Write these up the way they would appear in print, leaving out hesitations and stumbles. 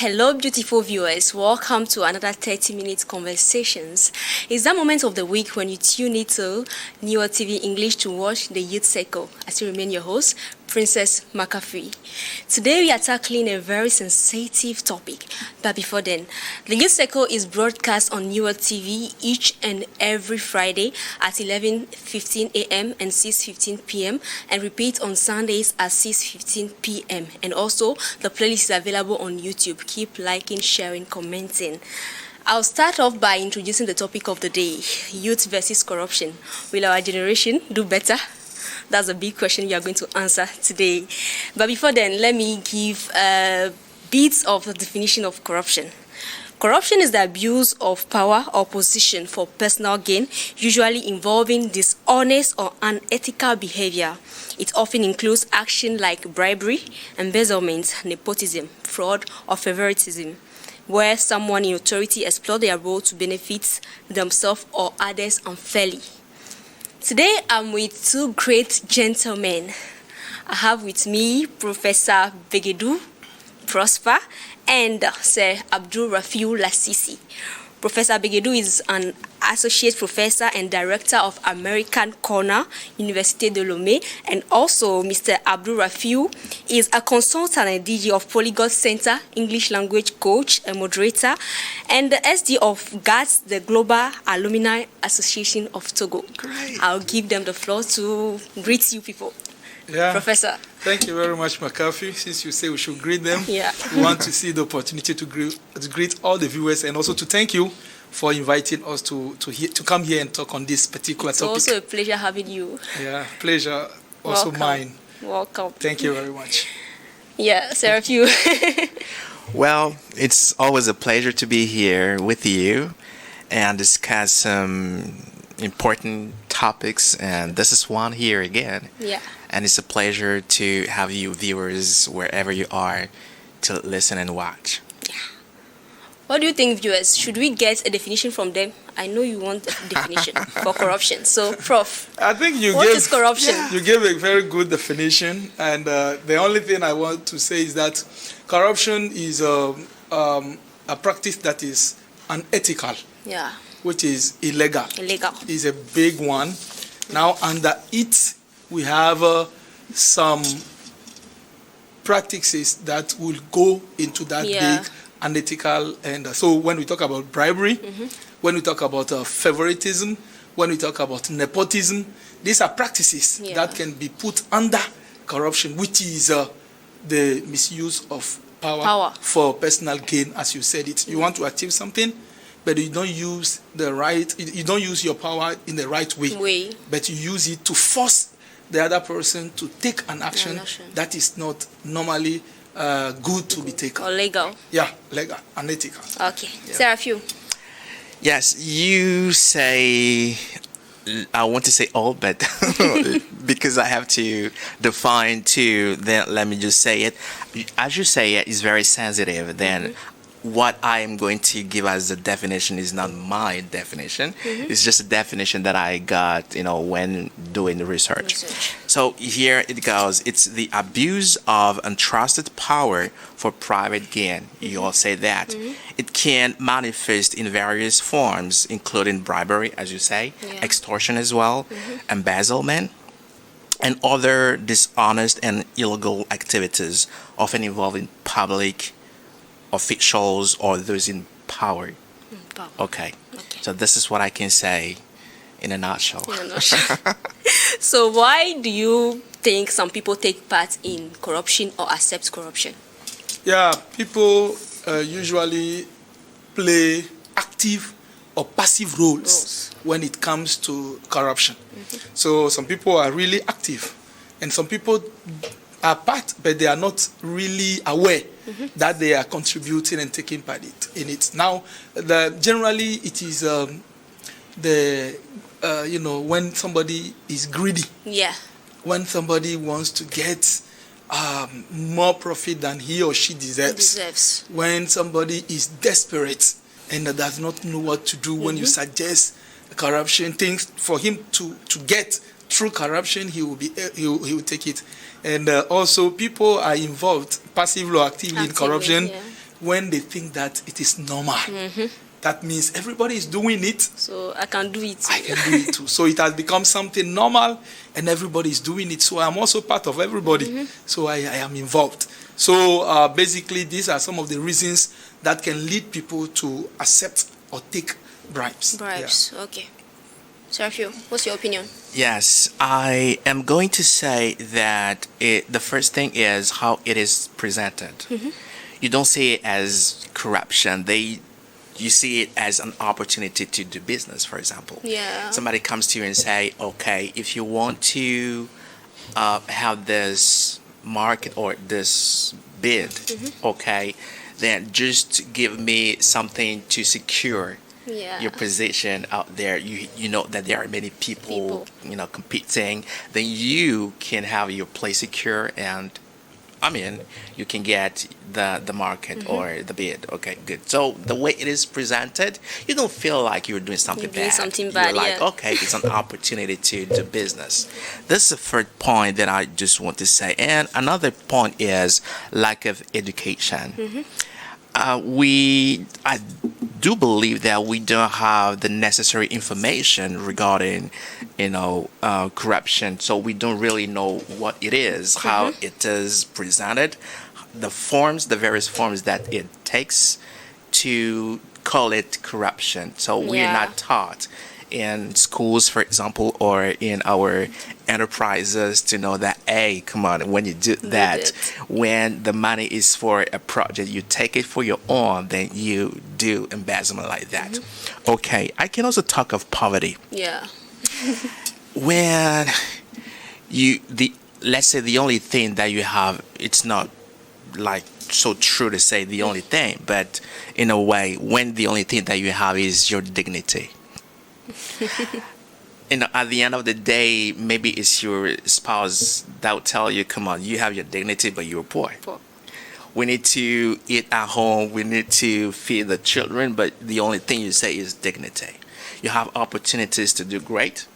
Hello, beautiful viewers. Welcome to another 30-minute conversations. It's that moment of the week when you tune into Newer TV English to watch the Youth Circle. I still remain your host, Princess McAfee. Today we are tackling a very sensitive topic. But before then, the Youth Circle is broadcast on Newer TV each and every Friday at 11:15 a.m. and 6:15 p.m. and repeat on Sundays at 6:15 p.m. And also, the playlist is available on YouTube. Keep liking, sharing, commenting. I'll start off by introducing the topic of the day, youth versus corruption. Will our generation do better? That's a big question we are going to answer today. But before then, let me give bits of the definition of corruption. Corruption is the abuse of power or position for personal gain, usually involving dishonest or unethical behavior. It often includes action like bribery, embezzlement, nepotism, fraud, or favoritism, where someone in authority exploits their role to benefit themselves or others unfairly. Today, I'm with two great gentlemen. I have with me Professor Begedou Prosper and Sir Abdul Rafiu Lassisi. Professor Begedou is an associate professor and director of American Corner, Université de Lomé, and also Mr. Abdul Rafiu is a consultant and DG of Polyglot Center, English language coach, a moderator, and the SD of GATS, the Global Alumni Association of Togo. Great. I'll give them the floor to greet you people. Yeah. Professor. Thank you very much, McAfee. Since you say we should greet them, Yeah. we want to see the opportunity to greet all the viewers and also to thank you for inviting us to come here and talk on this particular topic. It's also a pleasure having you. Yeah, pleasure. Also Welcome. mine. Welcome. Thank you very much. Yeah, Sarah, you. Well, it's always a pleasure to be here with you and discuss some important topics, and this is one here again. Yeah. And it's a pleasure to have you viewers wherever you are to listen and watch. What do you think, viewers? Should we get a definition from them? I know you want a definition for corruption. So, Prof, I think what is corruption? You gave a very good definition, and the only thing I want to say is that corruption is a practice that is unethical, Yeah, which is illegal. illegal. Is a big one. Now, under it, we have some practices that will go into that Yeah. big unethical. And so when we talk about bribery, when we talk about favoritism, when we talk about nepotism, these are practices Yeah. that can be put under corruption, which is the misuse of power for personal gain, as you said it. You want to achieve something, but you don't use you don't use your power in the right way, but you use it to force the other person to take an action that is not normally good to be taken. Or legal. Yeah, legal, unethical. Okay. Yeah. Sarah, few. Yes, you say, I want to say all, but because I have to define too, then let me just say it. As you say it is very sensitive, then what I am going to give as a definition is not my definition. It's just a definition that I got, when doing the research. So here it goes. It's the abuse of untrusted power for private gain. You all say that. It can manifest in various forms, including bribery, as you say, extortion as well, embezzlement, and other dishonest and illegal activities, often involving public officials or those in power. Okay. So this is what I can say in a nutshell. So why do you think some people take part in corruption or accept corruption? Yeah, people usually play active or passive roles when it comes to corruption. So some people are really active, and some people are part, but they are not really aware that they are contributing and taking part in it. Now, generally, it is when somebody is greedy. Yeah. When somebody wants to get more profit than he or she deserves. When somebody is desperate and does not know what to do, when you suggest corruption things for him to get through corruption, he will take it. And also, people are involved passively or actively in corruption when they think that it is normal. That means everybody is doing it. So I can do it. I can do it too. So it has become something normal, and everybody is doing it. So I'm also part of everybody. So I am involved. So basically, these are some of the reasons that can lead people to accept or take bribes. Bribes, okay. Sergio, what's your opinion? Yes, I am going to say that the first thing is how it is presented. You don't see it as corruption. You see it as an opportunity to do business, for example. Yeah. Somebody comes to you and say, okay, if you want to have this market or this bid, okay, then just give me something to secure your position out there. You know that there are many people competing. Then you can have your place secure, and you can get the market or the bid. Okay, good. So the way it is presented, you don't feel like you're doing something bad. You're like, okay, it's an opportunity to do business. This is the first point that I just want to say. And another point is lack of education. I do believe that we don't have the necessary information regarding, corruption. So we don't really know what it is, how it is presented, the various forms that it takes to call it corruption. So we're not taught in schools, for example, or in our enterprises to know that, hey, come on, when you do that, when the money is for a project, you take it for your own, then you do embezzlement like that. Okay, I can also talk of poverty. Yeah. When let's say the only thing that you have, it's not like so true to say the only thing, but in a way, when the only thing that you have is your dignity. At the end of the day, maybe it's your spouse that will tell you, come on, you have your dignity, but you're poor. We need to eat at home, we need to feed the children, but the only thing you say is dignity. You have opportunities to do great.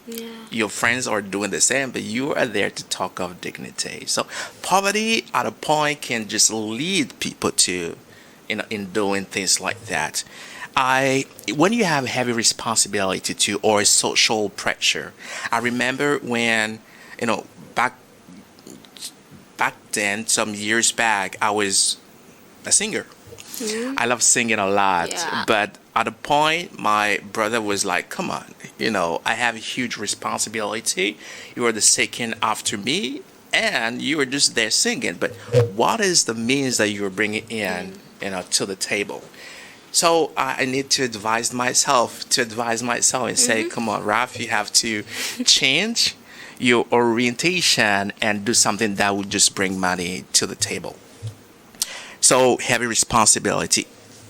Your friends are doing the same, but you are there to talk of dignity. So poverty at a point can just lead people to, in doing things like that. When you have heavy responsibility to or social pressure, I remember when, back then, some years back, I was a singer. I love singing a lot, but at a point, my brother was like, come on, I have a huge responsibility. You are the second after me, and you are just there singing. But what is the means that you are bringing in, to the table? So I need to advise myself and say, come on, Raf, you have to change your orientation and do something that would just bring money to the table. So heavy responsibility,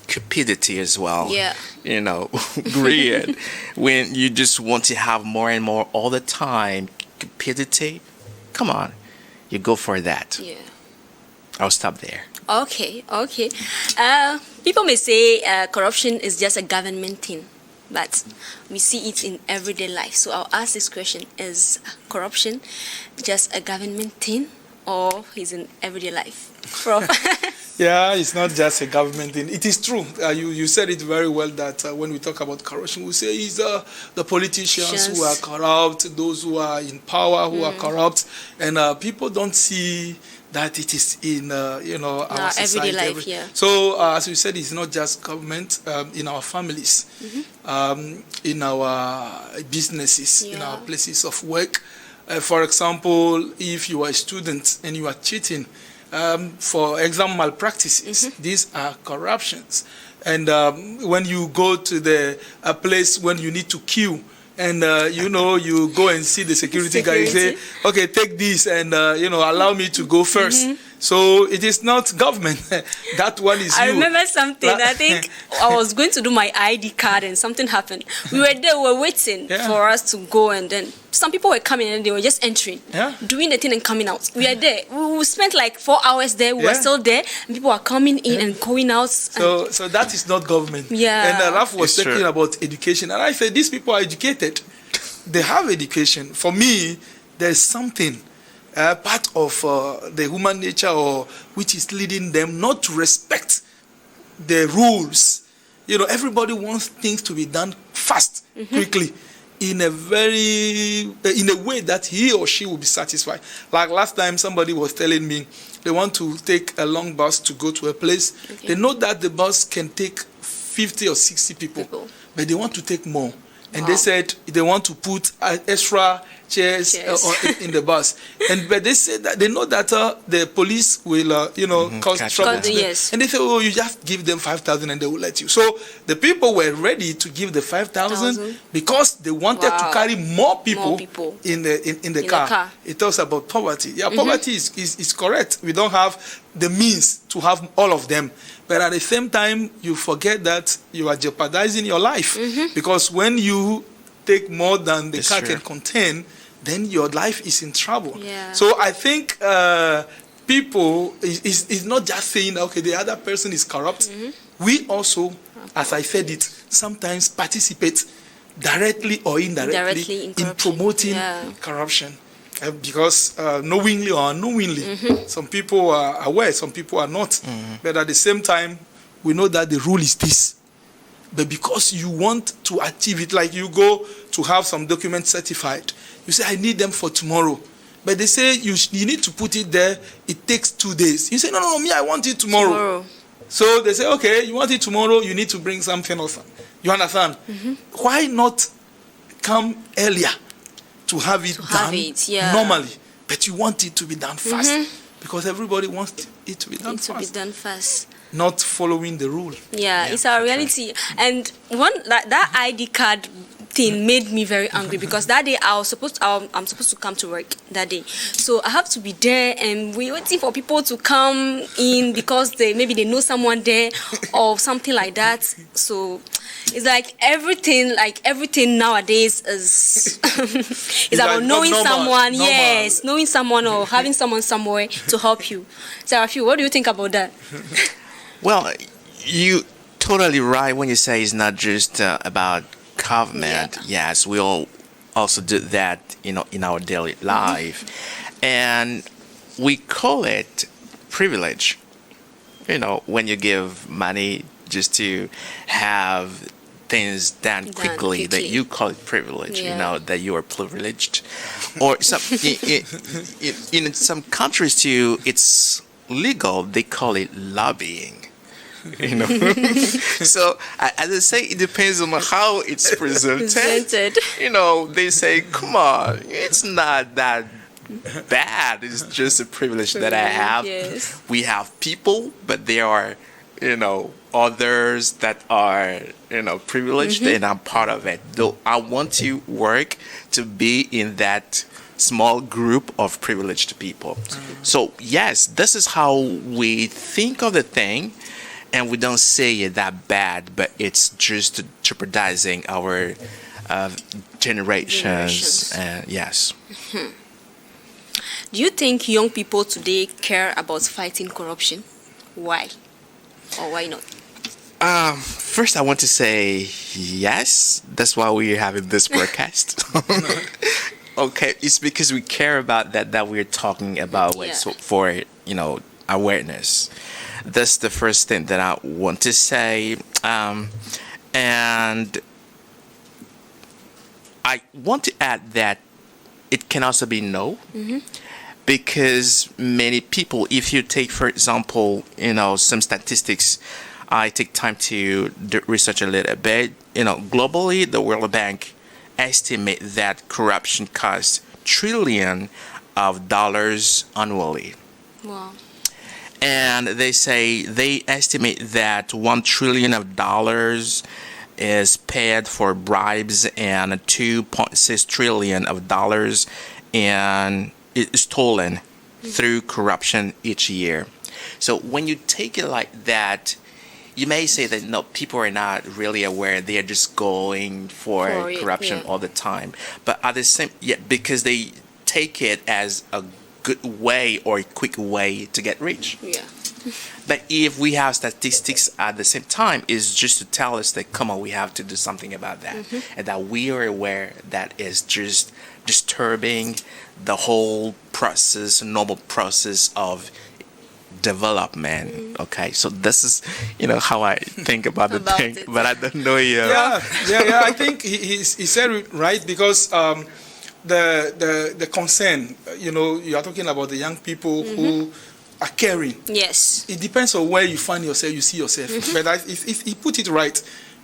cupidity as well. Yeah. Greed. When you just want to have more and more all the time, cupidity, come on, you go for that. Yeah. I'll stop there. Okay. People may say corruption is just a government thing, but we see it in everyday life. So I'll ask this question: is corruption just a government thing, or is in everyday life? Prof. Yeah, it's not just a government thing. It is true. You said it very well that when we talk about corruption, we say it's the politicians who are corrupt, those who are in power who are corrupt, and people don't see that it is in our society. Everyday life, So as we said, it's not just government, in our families, in our businesses, in our places of work. For example, if you are a student and you are cheating, for exam malpractices, these are corruptions. And when you go to a place when you need to queue, and you go and see the security guy, you say, okay, take this and allow me to go first. So it is not government. That one is I remember something. I think I was going to do my ID card and something happened. We were there, we were waiting for us to go, and then some people were coming and they were just entering, doing the thing and coming out. We are there. We spent like 4 hours there. We were still there. And people are coming in and going out. So that is not government. Yeah. And Raf was talking about education. And I said, these people are educated. They have education. For me, there's something, part of the human nature which is leading them not to respect the rules. Everybody wants things to be done fast, quickly, in a way that he or she will be satisfied. Like last time, somebody was telling me they want to take a long bus to go to a place. Okay. They know that the bus can take 50 or 60 people. But they want to take more. And they said they want to put extra chairs in the bus. But they said that they know that the police will, cause trouble to them. Yes. And they say, you just give them 5,000 and they will let you. So the people were ready to give the 5,000 because they wanted to carry more people in the car. It talks about poverty. Yeah, poverty is correct. We don't have the means to have all of them. But at the same time, you forget that you are jeopardizing your life. Because when you take more than the car can contain, then your life is in trouble. Yeah. So I think people is not just saying, okay, the other person is corrupt. We also, as I said it, sometimes participate directly or indirectly in promoting corruption. Because knowingly or unknowingly, some people are aware, some people are not. But at the same time, we know that the rule is this. But because you want to achieve it, like you go to have some documents certified, you say, I need them for tomorrow. But they say you need to put it there, it takes 2 days. You say, no, me, I want it tomorrow. So they say, okay, you want it tomorrow, you need to bring something else. You understand? Why not come earlier to have it done normally? But you want it to be done fast. Because everybody wants it to be done fast. Not following the rule. Yeah, it's our reality. And that ID card thing made me very angry because that day I'm supposed to come to work that day. So I have to be there and we're waiting for people to come in because maybe they know someone there or something like that. So it's like everything nowadays is is about like knowing someone. Yes, knowing someone or having someone somewhere to help you. Sarah, what do you think about that? Well, you totally right when you say it's not just about government. Yes, we all also do that, in our daily life, and we call it privilege. When you give money just to have things done quickly, that you call it privilege. That you are privileged, or in some countries too, it's legal. They call it lobbying. So as I say, it depends on how it's presented. They say, come on, it's not that bad. It's just a privilege that I have. Yes. We have people, but there are, others that are, privileged, and I'm part of it. Though I want to work to be in that small group of privileged people. So yes, this is how we think of the thing. And we don't say it that bad, but it's just jeopardizing our generations. Yes. Do you think young people today care about fighting corruption? Why? Or why not? First, I want to say yes. That's why we're having this broadcast. Okay, it's because we care about that we're talking about for awareness. That's the first thing that I want to say. And I want to add that it can also be no. Because many people, if you take, for example, some statistics, I take time to research a little bit. Globally, the World Bank estimate that corruption costs $trillions annually. Wow. And they estimate that $1 trillion is paid for bribes and $2.6 trillion is stolen through corruption each year. So when you take it like that, you may say that no, people are not really aware. They are just going for corruption all the time. But at the same, because they take it as a good way or a quick way to get rich. Yeah. But if we have statistics at the same time, it's just to tell us that, come on, we have to do something about that. And that we are aware that is just disturbing the whole process, normal process of development. Okay, so this is, how I think about the About thing, it. but I don't know you. Yeah. I think he said it right, because the concern, you are talking about the young people who are caring. Yes. It depends on where you find yourself, you see yourself. But if he put it right,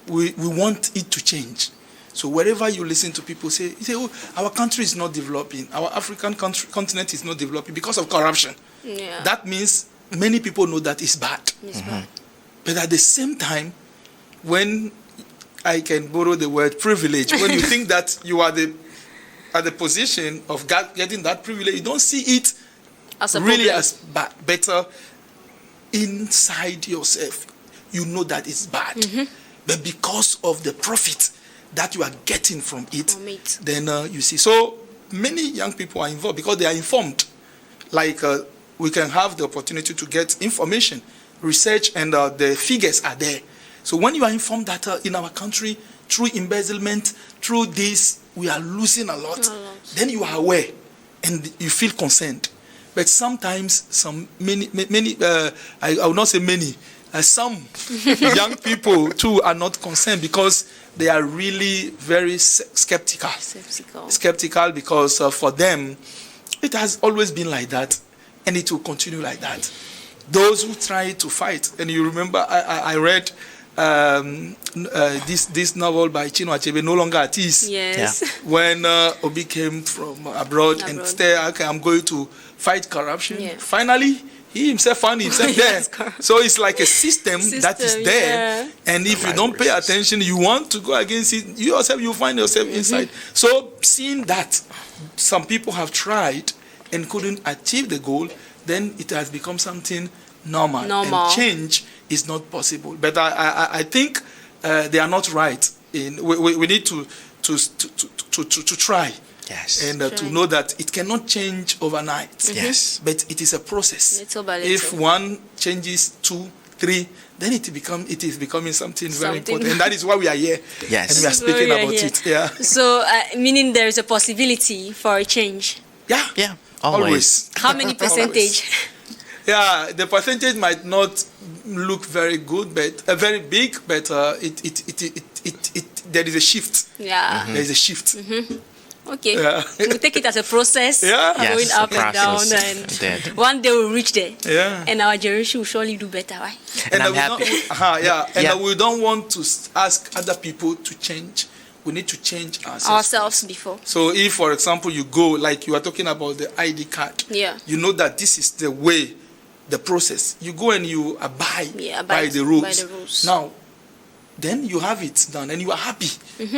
we want it to change. So wherever you listen to people say, oh, our country is not developing, our African continent is not developing because of corruption. Yeah. That means many people know that it's bad. It's bad. But at the same time, when I can borrow the word privilege, when you think that you are at the position of getting that privilege, you don't see it As a really problem. as better inside yourself. You know that it's bad. But because of the profit that you are getting from it, then you see. So many young people are involved because they are informed. Like we can have the opportunity to get information, research, and the figures are there. So when you are informed that in our country, through embezzlement, through this, we are losing a lot, then you are aware and you feel concerned. But sometimes many, I will not say many, some young people too are not concerned because they are really very skeptical. Skeptical because for them, it has always been like that, and it will continue like that. Those who try to fight, and you remember I read this novel by Chinua Achebe, No Longer at Ease. Yes. Yeah. When Obi came from abroad and said, okay, I'm going to fight corruption. Yeah. Finally, he himself found himself there. So it's like a system that is there. Yeah. And if you don't pay attention, you want to go against it, you yourself, you find yourself inside. So seeing that some people have tried and couldn't achieve the goal, then it has become something normal. And change is not possible. But I think they are not right. We need to try. Yes. And to know that it cannot change overnight. Yes. But it is a process. Little by little. If one changes, 2, 3, then it is becoming something very important. And that is why we are here. Yes. And we are speaking about it. Yeah. So, meaning there is a possibility for a change. Yeah. Yeah. Always. How many percentage? Yeah, the percentage might not look very good, but very big, but there is a shift. Yeah. There is a shift. Okay. Yeah. We take it as a process, going up and down, and one day we'll reach there. Yeah. And our generation will surely do better, right? And I'm happy. We don't want to ask other people to change. We need to change ourselves before. So if, for example, you go, like you are talking about the ID card, you know that this is the way, the process. You go and you abide by the rules. Now, then you have it done and you are happy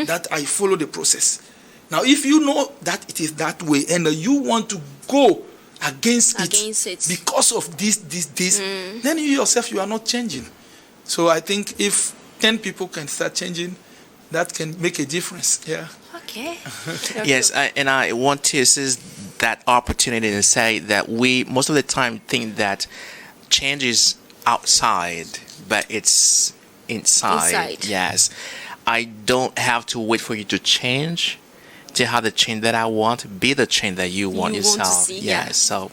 that I follow the process. Now, if you know that it is that way and you want to go against it because of this, then you yourself, you are not changing. So I think if 10 people can start changing, that can make a difference. Yeah. Okay. Yes, and I want to seize that opportunity to say that we most of the time think that change is outside, but it's inside. Yes. I don't have to wait for you to change to have the change that I want, be the change that you want yourself. Want to see, yes, so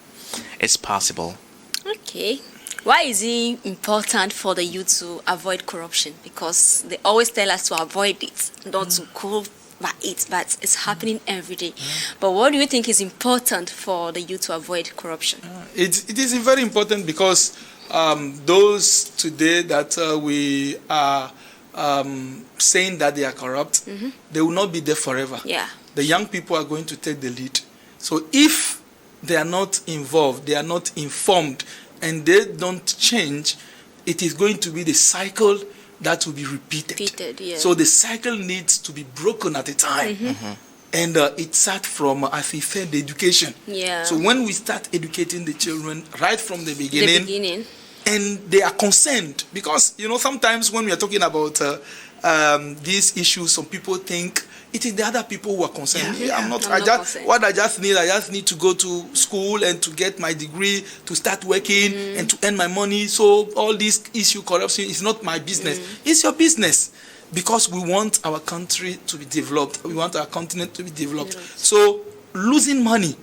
it's possible. Okay. Why is it important for the youth to avoid corruption? Because they always tell us to avoid it, not to go by it, but it's happening every day. But what do you think is important for the youth to avoid corruption? It is very important because those today that we are saying that they are corrupt, they will not be there forever. Yeah. The young people are going to take the lead. So if they are not involved, they are not informed, and they don't change, it is going to be the cycle that will be repeated. Yeah. So the cycle needs to be broken at a time. And it starts from, as we said, the education. Yeah. So when we start educating the children right from the beginning, and they are concerned, because, sometimes when we are talking about these issues, some people think it is the other people who are concerned. I'm not concerned. What I just need to go to school and to get my degree, to start working and to earn my money. So all this issue, corruption, is not my business. It's your business, because we want our country to be developed. We want our continent to be developed. So losing money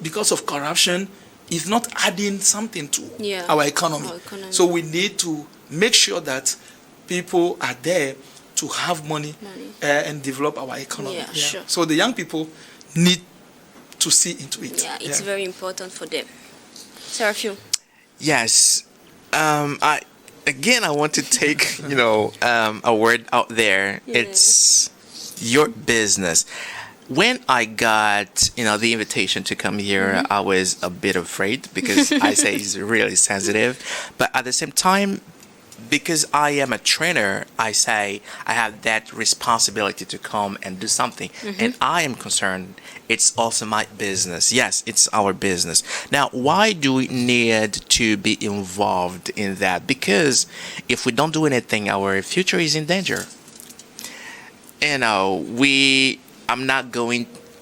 because of corruption is not adding something to Yeah. our economy. Our economy. So we need to make sure that people are there to have money. And develop our economy. Yeah, sure. So the young people need to see into it. Yeah, it's very important for them. Serafio. Yes. I want to take a word out there. Yes. It's your business. When I got the invitation to come here, I was a bit afraid because I say it's really sensitive, but at the same time, because I am a trainer, I say I have that responsibility to come and do something. And I am concerned it's also my business. Yes, it's our business. Now, why do we need to be involved in that? Because if we don't do anything, our future is in danger.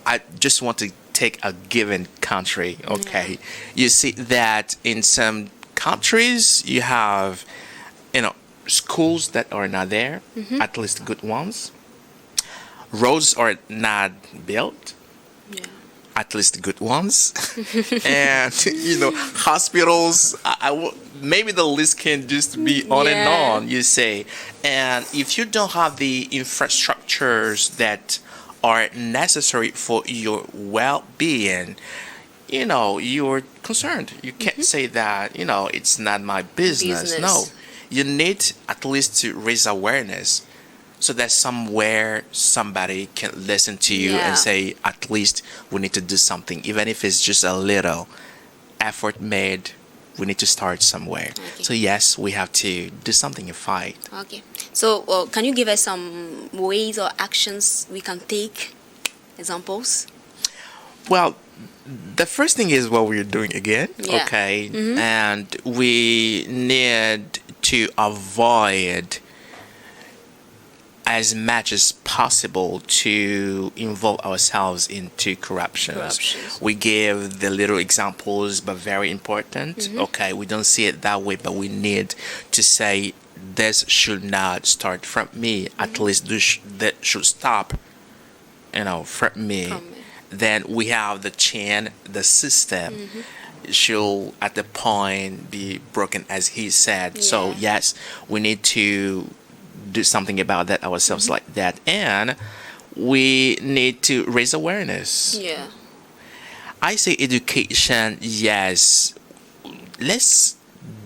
I just want to take a given country, okay? You see that in some countries, you have schools that are not there, at least good ones. Roads are not built, at least good ones. And, hospitals, maybe the list can just be on and on, you say. And if you don't have the infrastructures that are necessary for your well-being, you're concerned. You can't say that, it's not my business. No. You need at least to raise awareness so that somewhere somebody can listen to you and say, at least we need to do something. Even if it's just a little effort made, we need to start somewhere. Okay. So yes, we have to do something and fight. Okay. So can you give us some ways or actions we can take? Examples? Well, the first thing is what we're doing again. Yeah. Okay. And we need to avoid as much as possible to involve ourselves into corruptions. We give the little examples, but very important. Okay, we don't see it that way, but we need to say this should not start from me. At least that should stop, from me. Then we have the chain, the system. Should at the point be broken, as he said. So yes, we need to do something about that ourselves, like that, and we need to raise awareness. I say education, yes, let's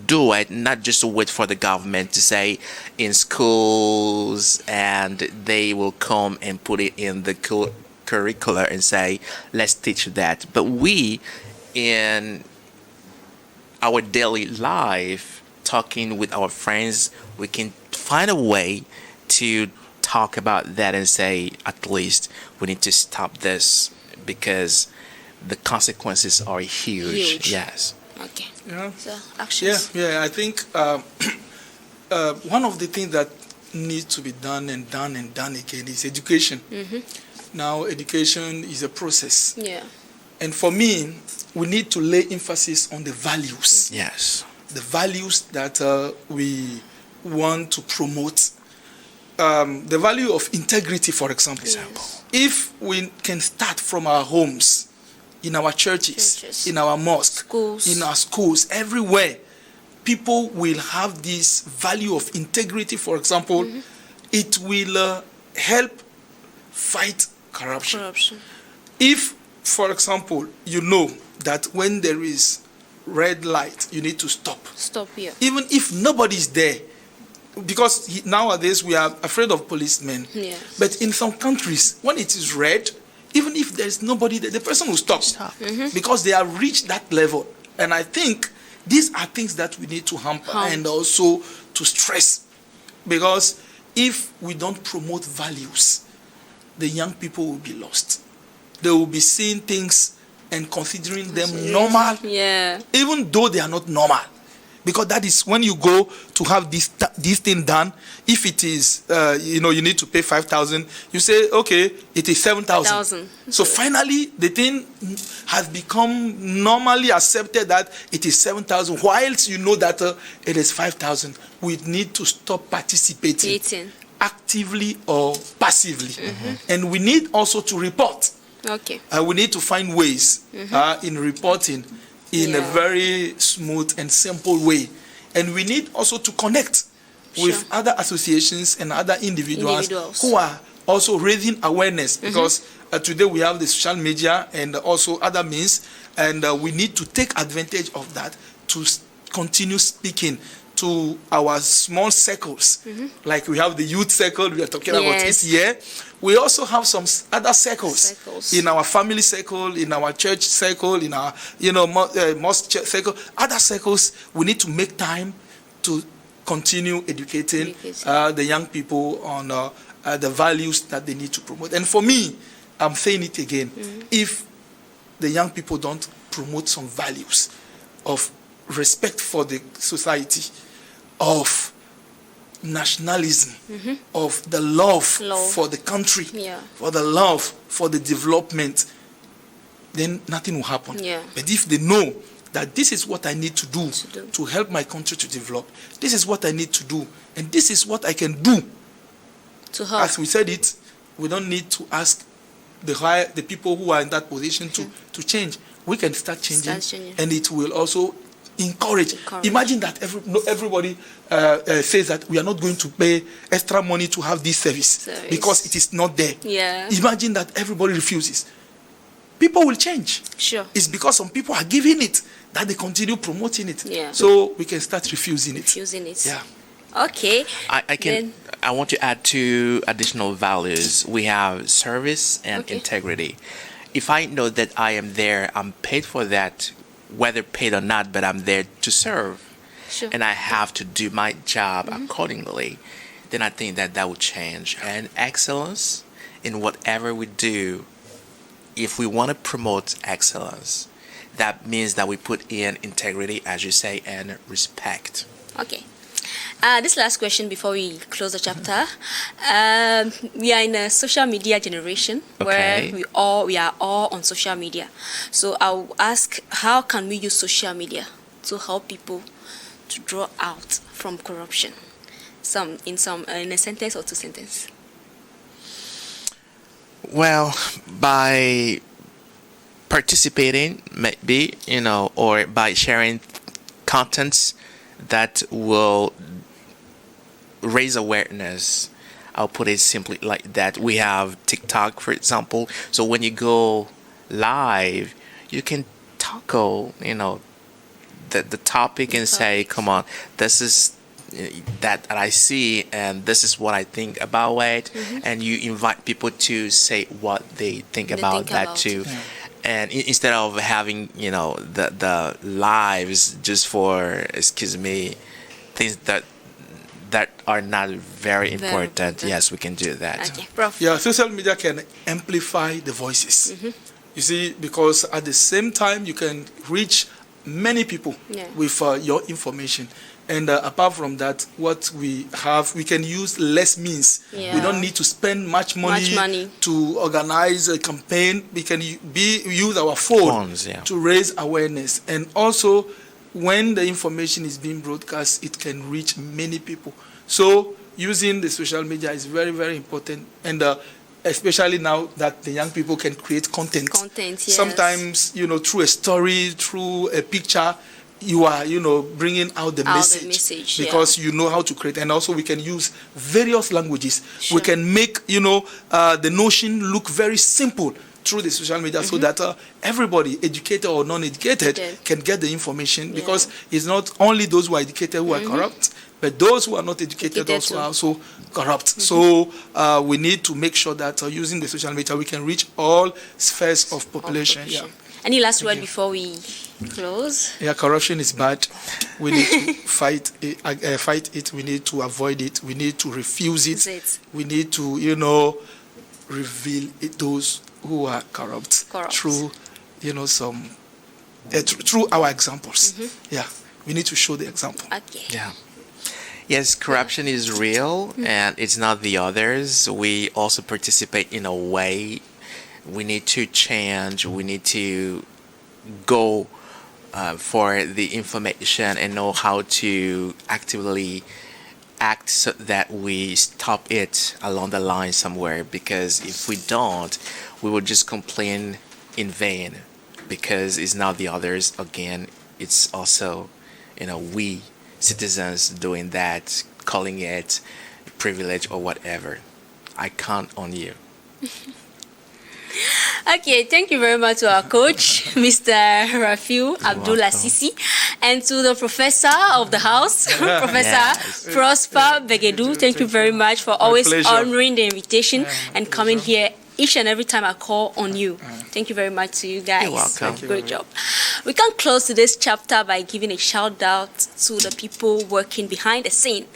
do it, not just wait for the government to say in schools and they will come and put it in the curricula and say let's teach that, but we in our daily life, talking with our friends, we can find a way to talk about that and say, at least we need to stop this because the consequences are huge. Yes. Okay. Yeah. So actions. I think one of the things that needs to be done and done again is education. Now, education is a process. And for me, we need to lay emphasis on the values. Yes. The values that we want to promote. The value of integrity, for example. If we can start from our homes, in our churches, in our mosques, in our schools, everywhere, people will have this value of integrity, for example. It will help fight corruption. If, for example, you know that when there is red light, you need to stop. Even if nobody is there, because nowadays we are afraid of policemen. But in some countries, when it is red, even if there is nobody there, the person will stop. Because they have reached that level. And I think these are things that we need to hamper and also to stress. Because if we don't promote values, the young people will be lost. They will be seeing things and considering them normal, even though they are not normal. Because that is when you go to have this thing done. If it is, you need to pay 5,000. You say, okay, it is 7,000. So finally, the thing has become normally accepted that it is 7,000. Whilst you know that it is 5,000, we need to stop participating actively or passively, and we need also to report. We need to find ways in reporting in a very smooth and simple way. And we need also to connect with other associations and other individuals who are also raising awareness, because today we have the social media and also other means, and we need to take advantage of that to continue speaking to our small circles. Like we have the youth circle we are talking about this year. We also have some other circles in our family circle, in our church circle, in our mosque circle, other circles. We need to make time to continue educating the young people on the values that they need to promote. And for me, I'm saying it again, if the young people don't promote some values of respect for the society, of nationalism, of the love for the country, for the love for the development, then nothing will happen. But if they know that this is what I need to do to help my country to develop, this is what I need to do, and this is what I can do to help. As we said it, we don't need to ask the people who are in that position to change. We can start changing, and it will also encourage. Imagine that everybody says that we are not going to pay extra money to have this service because it is not there. Imagine that everybody refuses. People will change. It's because some people are giving it that they continue promoting it. So we can start refusing it. Okay. I want to add 2 additional values. We have service and integrity. If I know that I am there, I'm paid for that, whether paid or not, but I'm there to serve, and I have to do my job accordingly, then I think that will change. And excellence in whatever we do, if we want to promote excellence, that means that we put in integrity, as you say, and respect. Okay. This last question before we close the chapter. We are in a social media generation where we are all on social media. So I'll ask, how can we use social media to help people to draw out from corruption? In a sentence or 2 sentences. Well, by participating, maybe, or by sharing contents that will raise awareness. I'll put it simply like that. We have TikTok, for example. So when you go live, you can tackle, the topic and say, come on, this is that I see, and this is what I think about it. And you invite people to say what they think about that too. And instead of having, the lives just for, things that are not very important. Yes, we can do that. Okay, Prof. Yeah, social media can amplify the voices. You see, because at the same time, you can reach many people with your information. And apart from that, what we have, we can use less means. We don't need to spend much money to organize a campaign. We can use our phones to raise awareness. And also, when the information is being broadcast, it can reach many people. So using the social media is very, very important. And especially now that the young people can create content. Sometimes, through a story, through a picture, you are, bringing out the message because you know how to create. And also we can use various languages. We can make, the notion look very simple through the social media so that everybody, educated or non-educated, can get the information, because it's not only those who are educated who are corrupt, but those who are not educated also are also corrupt. So we need to make sure that using the social media, we can reach all spheres of population. Any last word before we close? Yeah, corruption is bad. We need to fight it. We need to avoid it. We need to refuse it. We need to, reveal those who are corrupt. Through, through our examples. We need to show the example. Yes, corruption is real, and it's not the others. We also participate in a way. We need to change. We need to go for the information and know how to actively act so that we stop it along the line somewhere. Because if we don't, we will just complain in vain. because it's not the others. Again, it's also, we citizens doing that, calling it privilege or whatever. I count on you. Okay, thank you very much to our coach, Mr. Rafiu Abdullah Sisi, and to the professor of the house, Professor Prosper Begedu. Thank you very much for always honoring the invitation and coming here each and every time I call on you. Thank you very much to you guys. You're welcome. Great job. We can close today's chapter by giving a shout out to the people working behind the scene.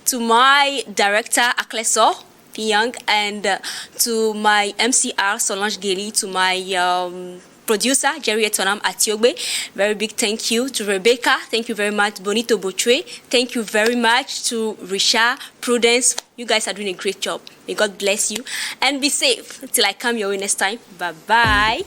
To my director, Akleso Young, and to my MCR, Solange Geli, to my producer, Jerry Etonam Atiogbe. Very big thank you to Rebecca. Thank you very much, Bonito Botre. Thank you very much to Risha, Prudence. You guys are doing a great job. May God bless you. And be safe till I come your way next time. Bye-bye.